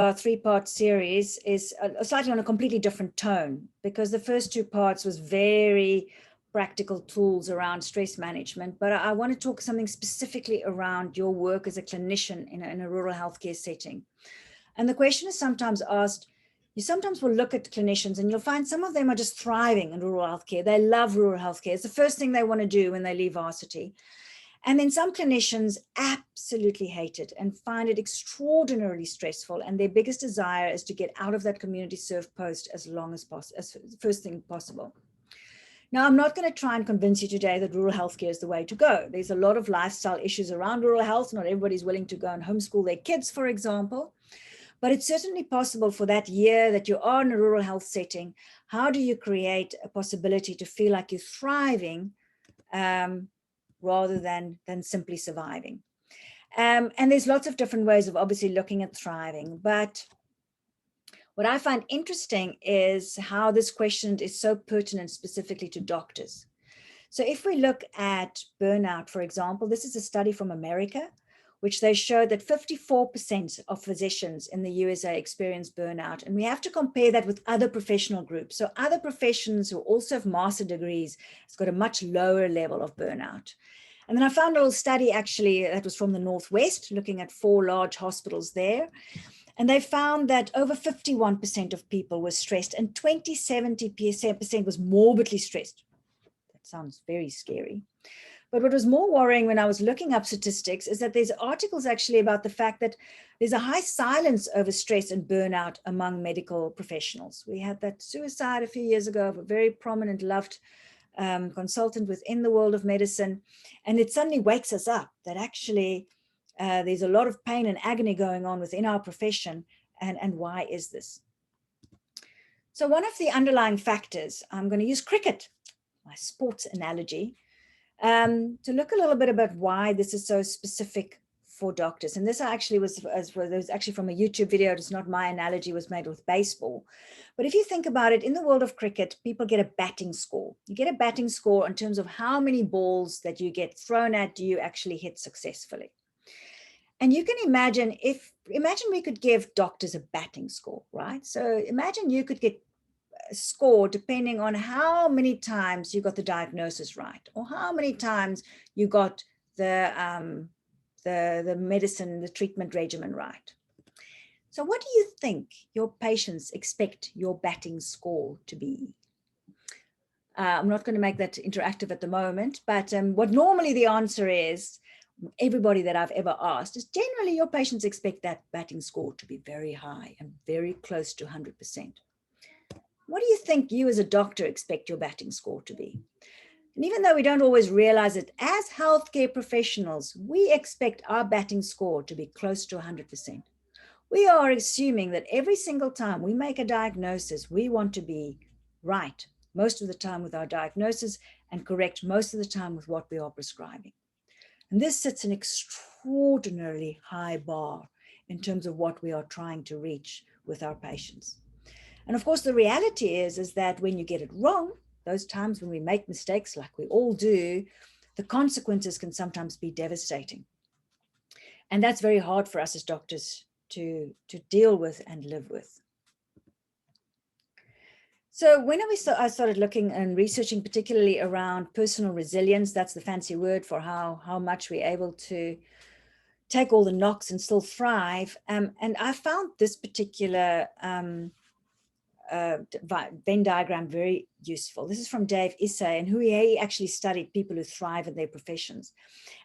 Our three-part series is slightly on a completely different tone, because the first two parts was very practical tools around stress management, but I want to talk something specifically around your work as a clinician in a rural healthcare setting. And the question is sometimes asked, you sometimes will look at clinicians and you'll find some of them are just thriving in rural healthcare. They love rural healthcare. It's the first thing they want to do when they leave varsity. And then some clinicians absolutely hate it and find it extraordinarily stressful. And their biggest desire is to get out of that community served post as long as possible, as first thing possible. Now, I'm not going to try and convince you today that rural healthcare is the way to go. There's a lot of lifestyle issues around rural health. Not everybody's willing to go and homeschool their kids, for example. But it's certainly possible for that year that you are in a rural health setting. How do you create a possibility to feel like you're thriving rather than simply surviving? And there's lots of different ways of obviously looking at thriving. But what I find interesting is how this question is so pertinent specifically to doctors. So if we look at burnout, for example, this is a study from America, which they showed that 54% of physicians in the USA experience burnout. And we have to compare that with other professional groups. So other professions who also have master degrees has got a much lower level of burnout. And then I found a little study actually that was from the Northwest, looking at 4 large hospitals there. And they found that over 51% of people were stressed and 70% was morbidly stressed. That sounds very scary. But what was more worrying when I was looking up statistics is that there's articles actually about the fact that there's a high silence over stress and burnout among medical professionals. We had that suicide a few years ago of a very prominent, loved consultant within the world of medicine. And it suddenly wakes us up that actually there's a lot of pain and agony going on within our profession. And why is this? So one of the underlying factors, I'm going to use cricket, my sports analogy, to look a little bit about why this is so specific for doctors. And this actually was actually from a YouTube video. It's not my analogy, it was made with baseball. But if you think about it, in the world of cricket, people get a batting score. You get a batting score in terms of how many balls that you get thrown at you actually hit successfully. And you can imagine we could give doctors a batting score, right? So imagine you could get score depending on how many times you got the diagnosis right, or how many times you got the medicine, the treatment regimen right. So what do you think your patients expect your batting score to be? I'm not going to make that interactive at the moment, but what normally the answer is, everybody that I've ever asked, is generally your patients expect that batting score to be very high and very close to 100%. What do you think you as a doctor expect your batting score to be? And even though we don't always realize it, as healthcare professionals, we expect our batting score to be close to 100%. We are assuming that every single time we make a diagnosis, we want to be right most of the time with our diagnosis and correct most of the time with what we are prescribing. And this sets an extraordinarily high bar in terms of what we are trying to reach with our patients. And of course, the reality is that when you get it wrong, those times when we make mistakes like we all do, the consequences can sometimes be devastating. And that's very hard for us as doctors to deal with and live with. So when I started looking and researching particularly around personal resilience, that's the fancy word for how much we're able to take all the knocks and still thrive. And I found this particular Venn diagram very useful. This is from Dave Issay, and he actually studied people who thrive in their professions.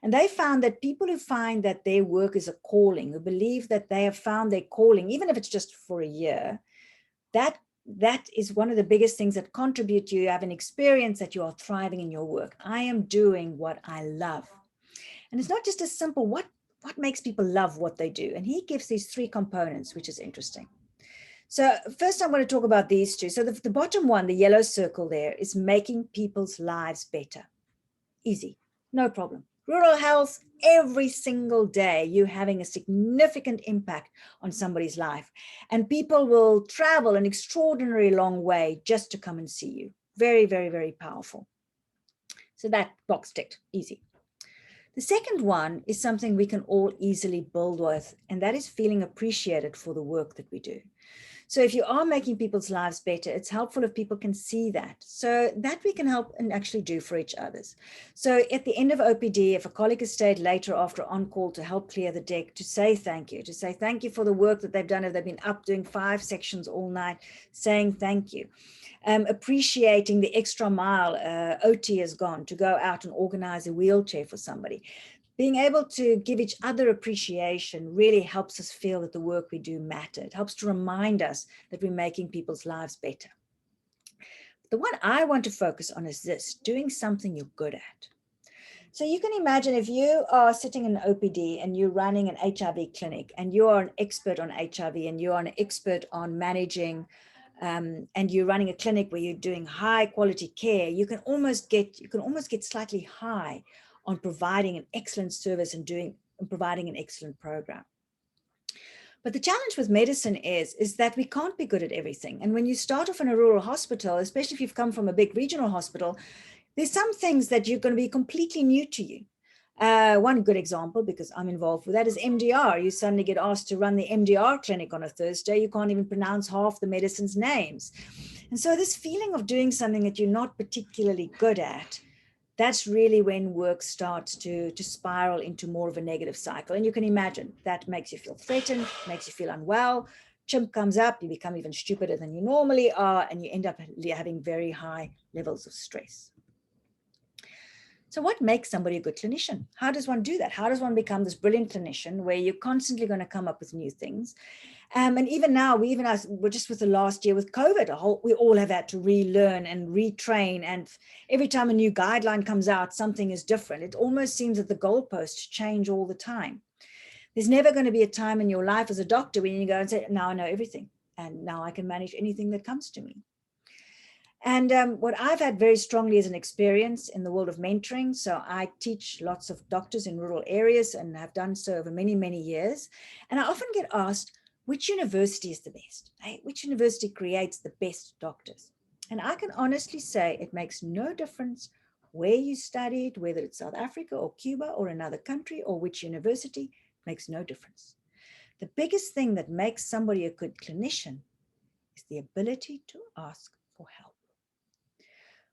And they found that people who find that their work is a calling, who believe that they have found their calling, even if it's just for a year, that is one of the biggest things that contribute to you have an experience that you are thriving in your work. I am doing what I love. And it's not just as simple, what makes people love what they do? And he gives these 3 components, which is interesting. So first I'm going to talk about these 2. So the bottom one, the yellow circle there, is making people's lives better. Easy, no problem. Rural health, every single day, you're having a significant impact on somebody's life. And people will travel an extraordinarily long way just to come and see you. Very, very, very powerful. So that box ticked, easy. The second one is something we can all easily build with, and that is feeling appreciated for the work that we do. So if you are making people's lives better, it's helpful if people can see that. So that we can help and actually do for each others. So at the end of OPD, if a colleague has stayed later after on-call to help clear the deck, to say thank you for the work that they've done. If they've been up doing 5 sections all night, saying thank you. Appreciating the extra mile OT has gone to go out and organize a wheelchair for somebody. Being able to give each other appreciation really helps us feel that the work we do matter. It helps to remind us that we're making people's lives better. The one I want to focus on is this: doing something you're good at. So you can imagine if you are sitting in an OPD and you're running an HIV clinic and you are an expert on HIV and you are an expert on managing and you're running a clinic where you're doing high quality care, you can almost get slightly high on providing an excellent service and providing an excellent program. But the challenge with medicine is that we can't be good at everything. And when you start off in a rural hospital, especially if you've come from a big regional hospital, there's some things that you're going to be completely new to you. One good example, because I'm involved with that, is MDR. You suddenly get asked to run the MDR clinic on a Thursday. You can't even pronounce half the medicine's names. And so this feeling of doing something that you're not particularly good at, that's really when work starts to spiral into more of a negative cycle. And you can imagine that makes you feel threatened, makes you feel unwell. Chimp comes up, you become even stupider than you normally are, and you end up having very high levels of stress. So what makes somebody a good clinician? How does one do that? How does one become this brilliant clinician where you're constantly going to come up with new things? And even now, we're just with the last year with COVID, we all have had to relearn and retrain. And every time a new guideline comes out, something is different. It almost seems that the goalposts change all the time. There's never going to be a time in your life as a doctor when you go and say, now I know everything. And now I can manage anything that comes to me. And what I've had very strongly is an experience in the world of mentoring. So I teach lots of doctors in rural areas and have done so over many, many years. And I often get asked, which university is the best? Right? Which university creates the best doctors? And I can honestly say it makes no difference where you studied, whether it's South Africa or Cuba or another country or which university, makes no difference. The biggest thing that makes somebody a good clinician is the ability to ask for help.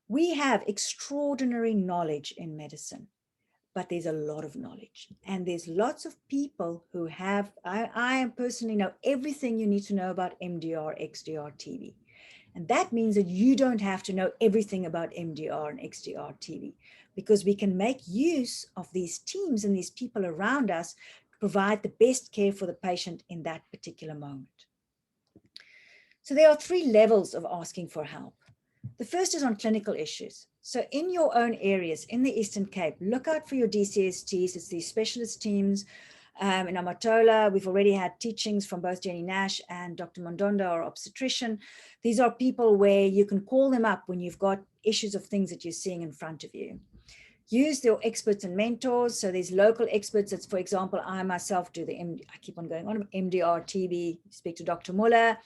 We have extraordinary knowledge in medicine, but there's a lot of knowledge. And there's lots of people who have, I personally know everything you need to know about MDR, XDR, TB. And that means that you don't have to know everything about MDR and XDR, TB, because we can make use of these teams and these people around us to provide the best care for the patient in that particular moment. So there are 3 levels of asking for help. The first is on clinical issues. So in your own areas, in the Eastern Cape, look out for your DCSTs. It's these specialist teams. In Amatola, we've already had teachings from both Jenny Nash and Dr. Mondondo, our obstetrician. These are people where you can call them up when you've got issues of things that you're seeing in front of you. Use your experts and mentors. So there's local experts. That's, for example, I myself do I keep on going on, MDR, TB, speak to Dr. Muller.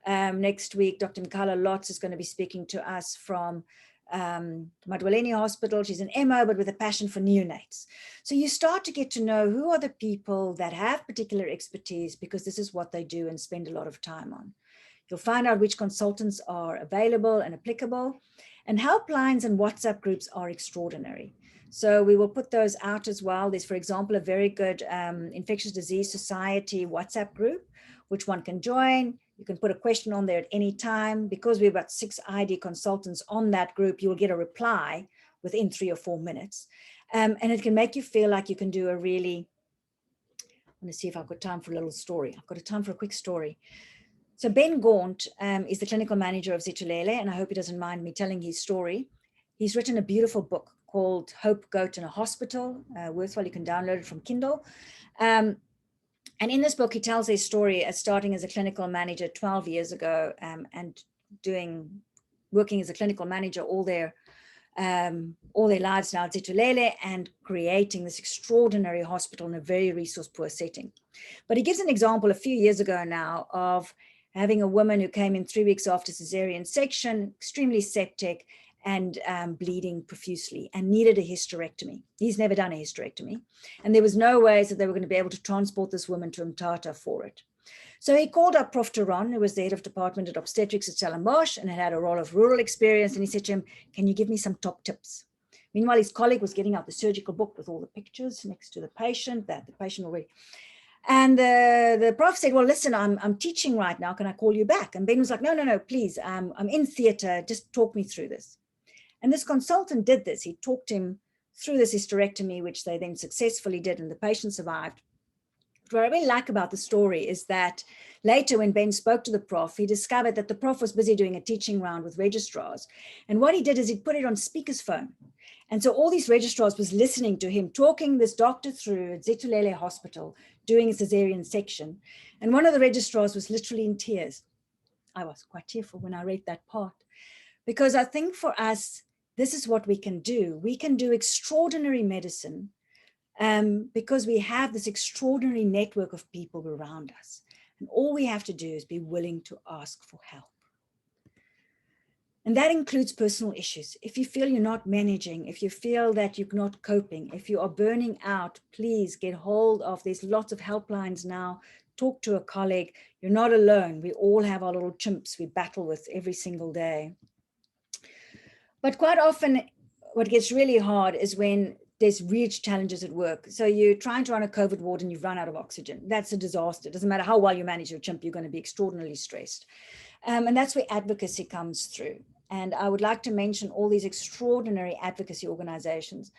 Next week, Dr. Mikala Lotz is going to be speaking to us from Madwaleni Hospital. She's an MO, but with a passion for neonates. So you start to get to know who are the people that have particular expertise, because this is what they do and spend a lot of time on. You'll find out which consultants are available and applicable. And helplines and WhatsApp groups are extraordinary. So we will put those out as well. There's, for example, a very good Infectious Disease Society WhatsApp group, which one can join. You can put a question on there at any time. Because we've got 6 ID consultants on that group, you'll get a reply within 3 or 4 minutes. And it can make you feel like you can do a really, I'm going to see if I've got time for a little story. I've got a time for a quick story. So Ben Gaunt is the clinical manager of Zitulele, and I hope he doesn't mind me telling his story. He's written a beautiful book called Hope Goat in a Hospital, worthwhile. You can download it from Kindle. And in this book, he tells his story as starting as a clinical manager 12 years ago and working as a clinical manager all their lives now at Zitulele, and creating this extraordinary hospital in a very resource poor setting. But he gives an example a few years ago now of having a woman who came in 3 weeks after cesarean section, extremely septic, and bleeding profusely and needed a hysterectomy. He's never done a hysterectomy. And there was no ways that they were going to be able to transport this woman to Mthatha for it. So he called up Prof. Turon, who was the head of department at obstetrics at Stellenbosch and had a role of rural experience. And he said to him, can you give me some top tips? Meanwhile, his colleague was getting out the surgical book with all the pictures next to the patient, that the patient already. And the prof said, well, listen, I'm teaching right now. Can I call you back? And Ben was like, no, please. I'm in theater. Just talk me through this. And this consultant did this. He talked him through this hysterectomy, which they then successfully did, and the patient survived. What I really like about the story is that later when Ben spoke to the prof, he discovered that the prof was busy doing a teaching round with registrars. And what he did is he put it on speaker's phone. And so all these registrars was listening to him, talking this doctor through at Zetulele Hospital, doing a cesarean section. And one of the registrars was literally in tears. I was quite tearful when I read that part, because I think for us, this is what we can do. We can do extraordinary medicine because we have this extraordinary network of people around us. And all we have to do is be willing to ask for help. And that includes personal issues. If you feel you're not managing, if you feel that you're not coping, if you are burning out, please get hold of, there's lots of helplines now. Talk to a colleague. You're not alone. We all have our little chimps we battle with every single day. But quite often, what gets really hard is when there's huge challenges at work. So you're trying to run a COVID ward and you've run out of oxygen. That's a disaster. It doesn't matter how well you manage your chimp, you're going to be extraordinarily stressed. And that's where advocacy comes through. And I would like to mention all these extraordinary advocacy organizations.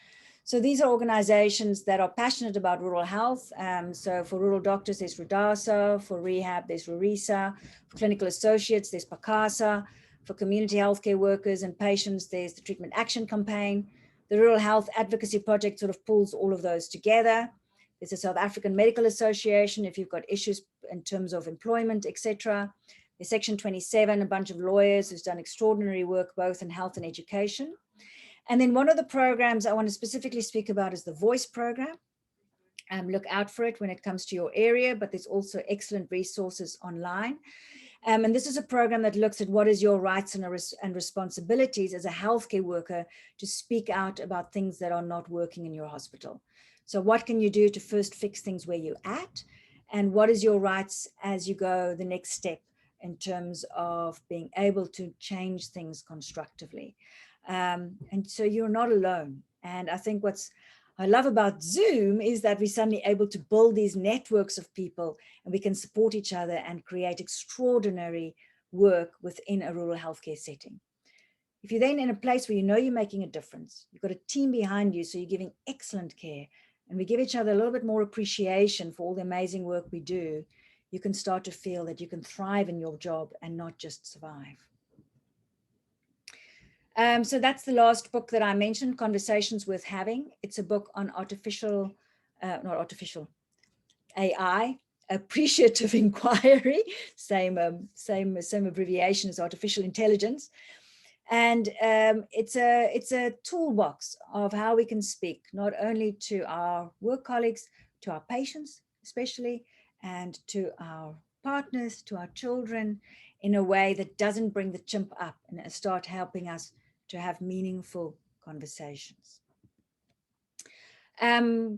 So these are organizations that are passionate about rural health. So for rural doctors, there's Rudasa. For rehab, there's Rurisa. For clinical associates, there's Pakasa. For community healthcare workers and patients, there's the Treatment Action Campaign. The Rural Health Advocacy Project sort of pulls all of those together. There's the South African Medical Association, if you've got issues in terms of employment, etc. There's Section 27, a bunch of lawyers who's done extraordinary work both in health and education. And then one of the programs I want to specifically speak about is the Voice program. Look out for it when it comes to your area, but there's also excellent resources online. And this is a program that looks at what is your rights and responsibilities as a healthcare worker to speak out about things that are not working in your hospital. So what can you do to first fix things where you're at? And what is your rights as you go the next step in terms of being able to change things constructively? And so you're not alone. And I think what's I love about Zoom is that we're suddenly able to build these networks of people and we can support each other and create extraordinary work within a rural healthcare setting. If you're then in a place where you know you're making a difference, you've got a team behind you, so you're giving excellent care, and we give each other a little bit more appreciation for all the amazing work we do, you can start to feel that you can thrive in your job and not just survive. So that's the last book that I mentioned, Conversations Worth Having. It's a book on AI, appreciative inquiry, same abbreviation as artificial intelligence. And it's a toolbox of how we can speak, not only to our work colleagues, to our patients especially, and to our partners, to our children, in a way that doesn't bring the chimp up and start helping us to have meaningful conversations.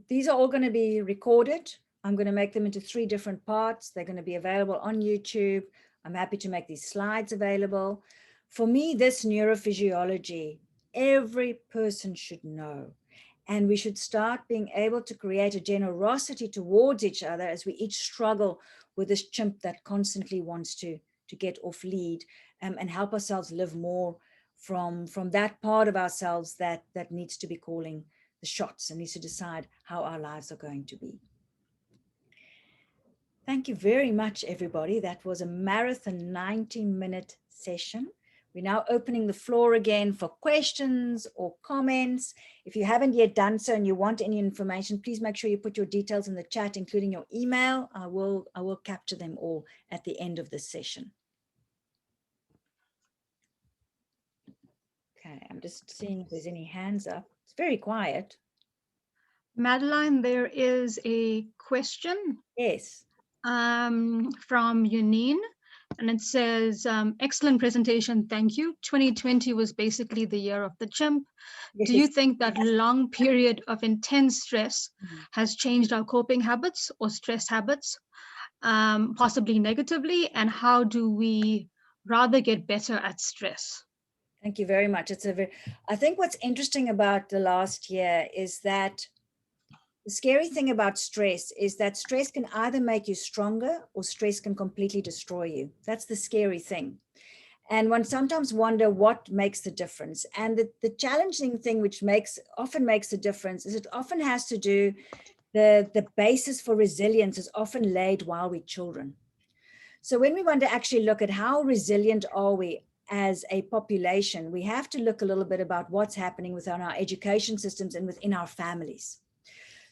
These are all going to be recorded. I'm going to make them into 3 different parts. They're going to be available on YouTube. I'm happy to make these slides available. For me, this neurophysiology, every person should know. And we should start being able to create a generosity towards each other as we each struggle with this chimp that constantly wants to get off lead, and help ourselves live more from that part of ourselves that needs to be calling the shots and needs to decide how our lives are going to be. Thank you very much, everybody. That was a marathon 90-minute session. We're now opening the floor again for questions or comments. If you haven't yet done so and you want any information, please make sure you put your details in the chat, including your email. I will capture them all at the end of this session. Okay, I'm just seeing if there's any hands up. It's very quiet. Madeline, there is a question. Yes. From Yunine. and it says, excellent presentation, thank you. 2020 was basically the year of the chimp. Do you Yes. think that long period of intense stress Mm. has changed our coping habits or stress habits, possibly negatively? And how do we rather get better at stress? Thank you very much. I think what's interesting about the last year is that the scary thing about stress is that stress can either make you stronger or stress can completely destroy you. That's the scary thing. And one sometimes wonder what makes the difference. And the challenging thing which often makes the difference is it often has to do, the basis for resilience is often laid while we're children. So when we want to actually look at how resilient are we as a population, we have to look a little bit about what's happening within our education systems and within our families.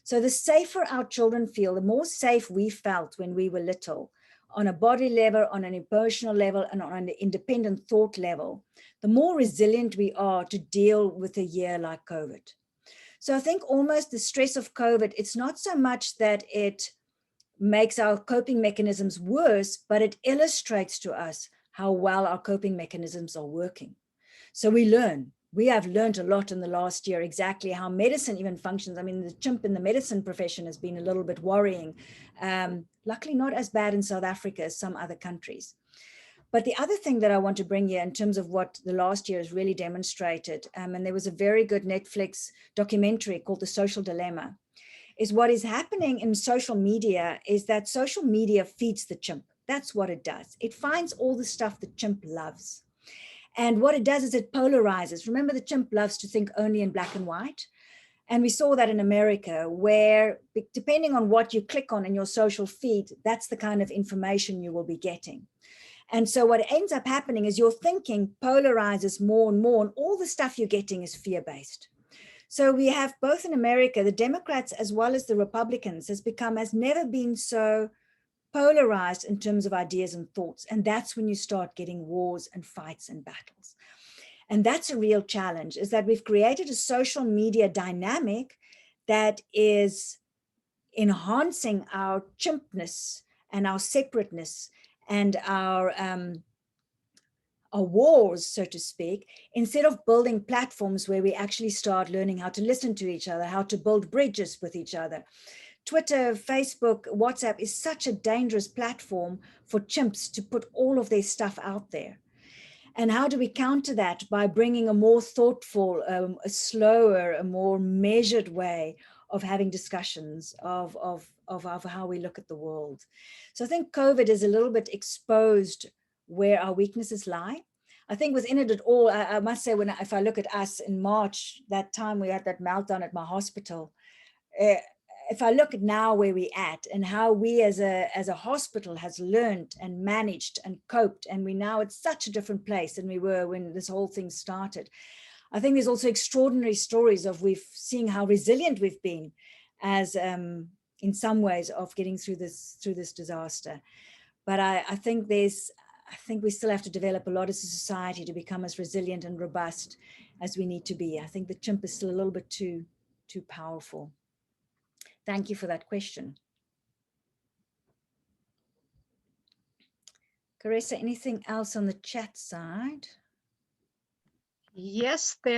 So the safer our children feel, the more safe we felt when we were little, on a body level, on an emotional level, and on an independent thought level, the more resilient we are to deal with a year like COVID. So I think almost the stress of COVID, it's not so much that it makes our coping mechanisms worse, but it illustrates to us how well our coping mechanisms are working. So we have learned a lot in the last year, exactly how medicine even functions. I mean, the chimp in the medicine profession has been a little bit worrying. Luckily not as bad in South Africa as some other countries. But the other thing that I want to bring here in terms of what the last year has really demonstrated, and there was a very good Netflix documentary called The Social Dilemma, is what is happening in social media is that social media feeds the chimp. That's what it does. It finds all the stuff the chimp loves. And what it does is it polarizes. Remember, the chimp loves to think only in black and white. And we saw that in America, where depending on what you click on in your social feed, that's the kind of information you will be getting. And so what ends up happening is your thinking polarizes more and more, and all the stuff you're getting is fear-based. So we have both in America, the Democrats as well as the Republicans has never been so polarized in terms of ideas and thoughts. And that's when you start getting wars and fights and battles. And that's a real challenge, is that we've created a social media dynamic that is enhancing our chimpness and our separateness and our wars, so to speak, instead of building platforms where we actually start learning how to listen to each other, how to build bridges with each other. Twitter, Facebook, WhatsApp is such a dangerous platform for chimps to put all of their stuff out there. And how do we counter that? By bringing a more thoughtful, a slower, a more measured way of having discussions of how we look at the world. So I think COVID is a little bit exposed where our weaknesses lie. I think within it all, I must say, if I look at us in March, that time we had that meltdown at my hospital, if I look at now where we're at and how we as a hospital has learned and managed and coped, and we now at such a different place than we were when this whole thing started. I think there's also extraordinary stories of we've seen how resilient we've been as in some ways of getting through this disaster. But I think we still have to develop a lot as a society to become as resilient and robust as we need to be. I think the chimp is still a little bit too powerful. Thank you for that question. Carissa, anything else on the chat side? Yes, there